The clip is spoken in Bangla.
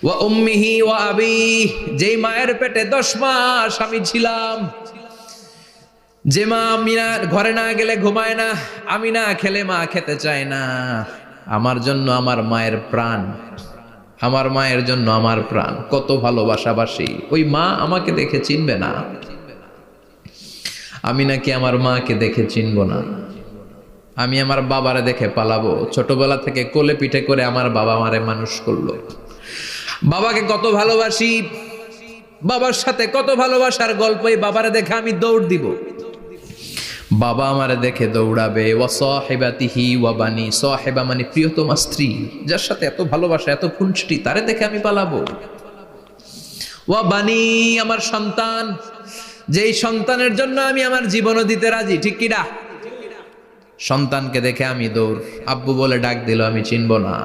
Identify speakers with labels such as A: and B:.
A: ওয়া উম্মিহি ওয়া আবি, যেই মায়ের পেটে 10 মাস আমি ছিলাম, যে মা আমি না ঘরে না গেলে ঘুমায় না, আমি না খেলে মা খেতে চায় না, আমার জন্য আমার মায়ের প্রাণ, আমার মায়ের জন্য আমার প্রাণ, কত ভালোবাসাবাসি। ওই মা আমাকে দেখে চিনবে না, আমি নাকি আমার মাকে দেখে চিনব না। আমি আমার বাবারে দেখে পালাবো। ছোটবেলা থেকে কোলে পিঠে করে আমার বাবা আমারে মানুষ করলো। বাবাকে কত ভালোবাসি, বাবার সাথে কত ভালোবাসার গল্প, এই বাবারে দেখে আমি দৌড় দিব, বাবা আমারে দেখে দৌড়াবে। ওয়া সাহিবাতিহি ওয়া বানি, সাহিবা মানে প্রিয়তমা স্ত্রী, যার সাথে এত ভালোবাসা এত খুনসুটি, তারে দেখে আমি পালাবো। ওয়া বানি, আমার সন্তান, যেই সন্তানের জন্য আমি আমার জীবনও দিতে রাজি, ঠিক কিনা? সন্তানকে দেখে আমি দৌড়। আব্বু বলে ডাক দিল, আমি চিনব না।